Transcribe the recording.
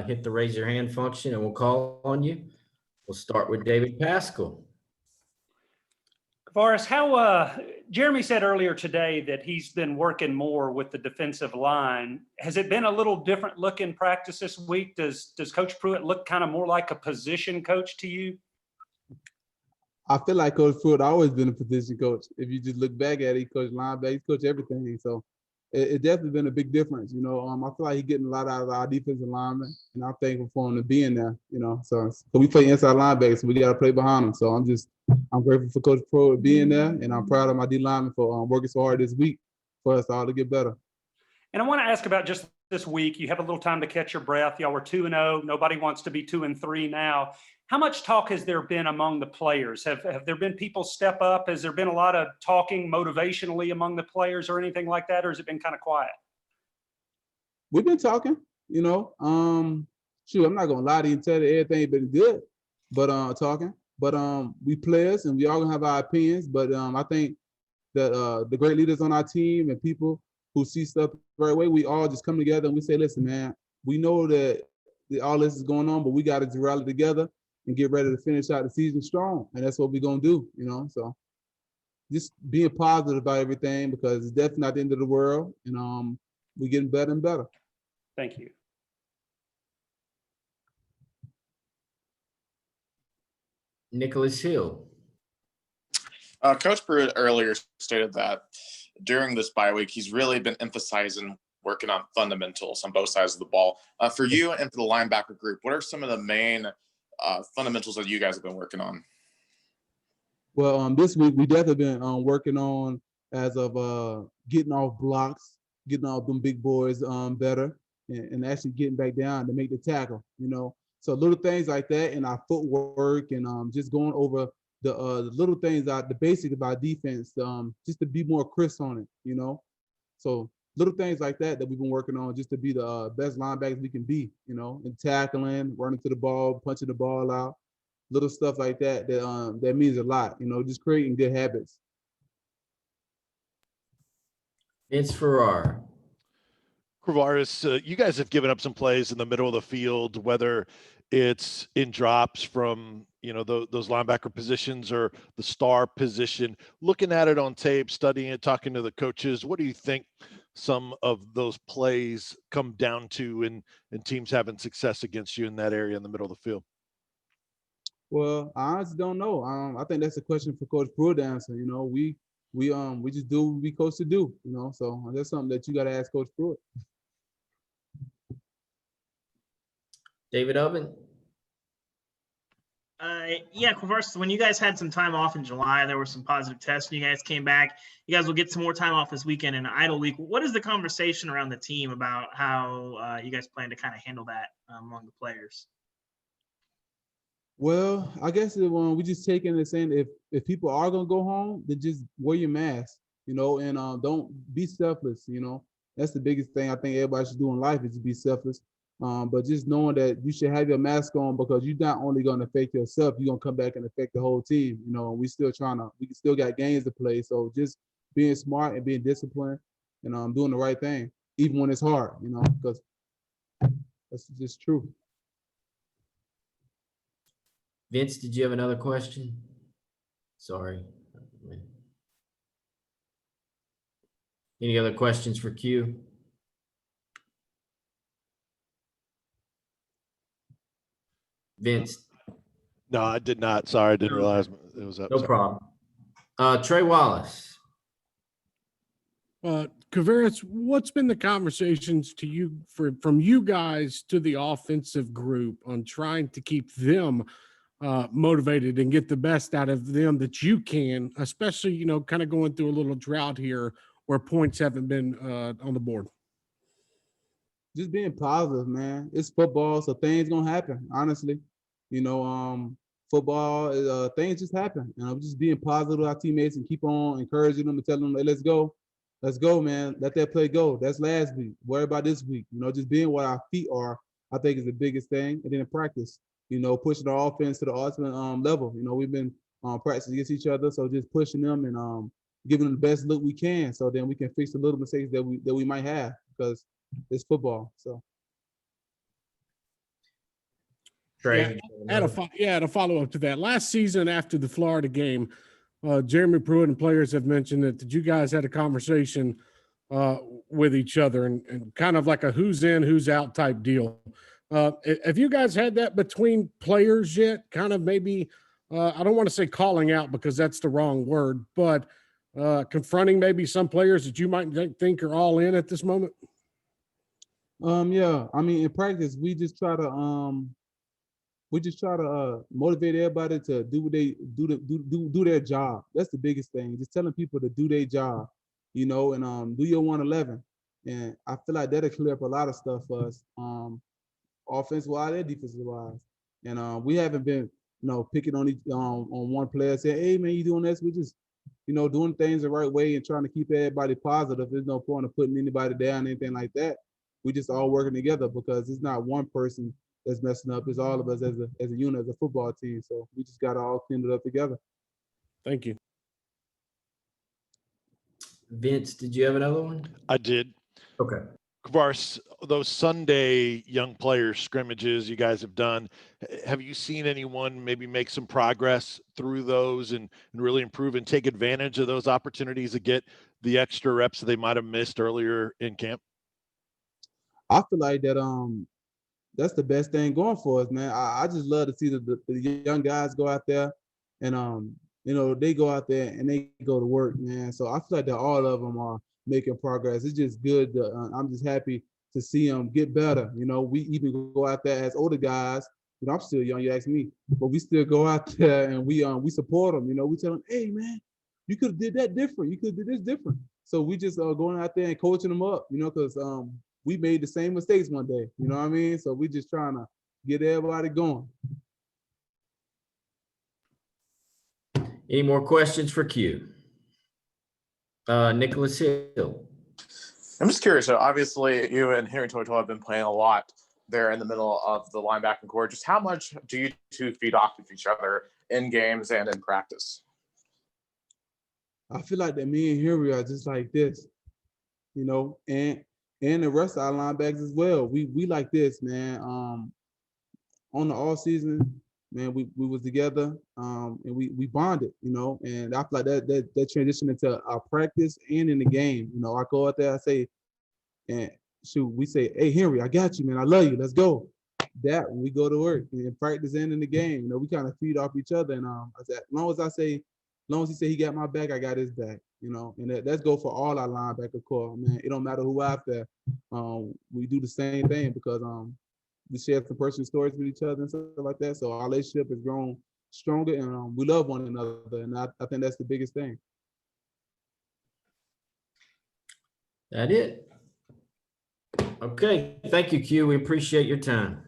hit the raise your hand function and we'll call on you. We'll start with David Pascal. Quavaris, how Jeremy said earlier today that he's been working more with the defensive line. Has it been a little different look in practice this week? Does Coach Pruitt look kind of more like a position coach to you? I feel like Coach Pruitt always been a position coach. If you just look back at it, he coached linebacker, he coached everything. So it definitely been a big difference. I feel like he's getting a lot out of our defensive linemen, and I'm thankful for him to be in there. So we play inside linebacker, so we got to play behind him. So I'm grateful for Coach Pruitt being there, and I'm proud of my D linemen for working so hard this week for us all to get better. And I want to ask about just this week. You have a little time to catch your breath. Y'all were 2-0. Nobody wants to be 2-3 now. How much talk has there been among the players? Have there been people step up? Has there been a lot of talking motivationally among the players or anything like that? Or has it been kind of quiet? We've been talking, shoot, I'm not going to lie to you and tell you everything been good, but talking. But we players and we all gonna have our opinions. But I think that the great leaders on our team and people who see stuff the right way, we all just come together and we say, listen, man, we know that all this is going on, but we got to rally together and get ready to finish out the season strong. And that's what we're going to do, So just being positive about everything, because it's definitely not the end of the world. And we're getting better and better. Thank you. Nicholas Hill. Coach Pruitt earlier stated that during this bye week, he's really been emphasizing working on fundamentals on both sides of the ball. For you and for the linebacker group, what are some of the main fundamentals that you guys have been working on? Well, this week we definitely been working on as of getting off blocks, getting off them big boys better, and actually getting back down to make the tackle. So little things like that, and our footwork, and just going over the little things, the basic about defense, just to be more crisp on it. So little things like that we've been working on just to be the best linebackers we can be, and tackling, running to the ball, punching the ball out, little stuff like that that means a lot, just creating good habits. Vince Ferrar. Quavaris, you guys have given up some plays in the middle of the field, whether it's in drops from those linebacker positions or the star position. Looking at it on tape, studying it, talking to the coaches, what do you think some of those plays come down to in teams having success against you in that area in the middle of the field? Well, I honestly don't know. I think that's a question for Coach Pruitt to answer. We just do what we coach to do. So that's something that you got to ask Coach Pruitt. David Oven. Yeah, Quavaris, when you guys had some time off in July, there were some positive tests, and you guys came back. You guys will get some more time off this weekend in idle week. What is the conversation around the team about how you guys plan to kind of handle that among the players? Well, I guess we just taking it saying if people are gonna go home, then just wear your mask, and don't be selfless. That's the biggest thing I think everybody should do in life is to be selfless. But just knowing that you should have your mask on, because you're not only going to affect yourself, you're going to come back and affect the whole team. We still got games to play. So just being smart and being disciplined and doing the right thing, even when it's hard, because that's just true. Vince, did you have another question? Sorry. Any other questions for Q? Vince? No, I did not. Sorry, I didn't realize it was up. No problem. Trey Wallace. Quavaris, what's been the conversations to you from you guys to the offensive group on trying to keep them motivated and get the best out of them that you can, especially, kind of going through a little drought here where points haven't been on the board? Just being positive, man. It's football, so things gonna happen. Honestly, football, things just happen. Just being positive with our teammates and keep on encouraging them and telling them, hey, let's go, man. Let that play go. That's last week. Worry about this week. Just being what our feet are, I think is the biggest thing. And then in practice, pushing our offense to the ultimate level. We've been practicing against each other, so just pushing them and giving them the best look we can, so then we can fix the little mistakes that we might have, because it's football. So Trey. To follow up to that, last season after the Florida game, Jeremy Pruitt and players have mentioned that you guys had a conversation with each other and kind of like a who's in, who's out type deal. Have you guys had that between players yet? Kind of maybe, I don't want to say calling out because that's the wrong word, but confronting maybe some players that you might think are all in at this moment? Yeah, I mean, in practice, we just try to motivate everybody to do what they do their job. That's the biggest thing. Just telling people to do their job, you know, and do your 111. And I feel like that'll clear up a lot of stuff for us, offense wise and defensive wise. And we haven't been, picking on one player saying, "Hey man, you doing this?" We just, doing things the right way and trying to keep everybody positive. There's no point of putting anybody down, anything like that. We just all working together because it's not one person that's messing up. It's all of us as a unit, as a football team. So we just got to all clean it up together. Thank you. Vince, did you have another one? I did. Okay. Quavaris, those Sunday young players scrimmages you guys have done, have you seen anyone maybe make some progress through those and really improve and take advantage of those opportunities to get the extra reps that they might have missed earlier in camp? I feel like that that's the best thing going for us, man. I just love to see the young guys go out there and they go out there and they go to work, man. So I feel like that all of them are making progress. It's just good. I'm just happy to see them get better. We even go out there as older guys. I'm still young, you ask me, but we still go out there and we support them. We tell them, "Hey man, you could have did that different. You could have did this different." So we just going out there and coaching them up, because we made the same mistakes one day. You know what I mean? So we just trying to get everybody going. Any more questions for Q? Nicholas Hill. I'm just curious. So obviously, you and Henry Toto have been playing a lot there in the middle of the linebacking core. Just how much do you two feed off of each other in games and in practice? I feel like that me and Henry are just like this, and the rest of our linebackers as well. We like this, man. On the all season, man, we was together, and we bonded, and I feel like that transitioned into our practice and in the game. I go out there, I say, and shoot, we say, "Hey Henry, I got you, man. I love you. Let's go." That when we go to work in practice and in the game, we kind of feed off each other. And I said, as long as he say he got my back, I got his back. And that's go for all our linebacker core, man. It don't matter who out there. We do the same thing because we share some personal stories with each other and stuff like that. So our relationship has grown stronger, and we love one another. And I think that's the biggest thing. That it. Okay. Thank you, Q. We appreciate your time.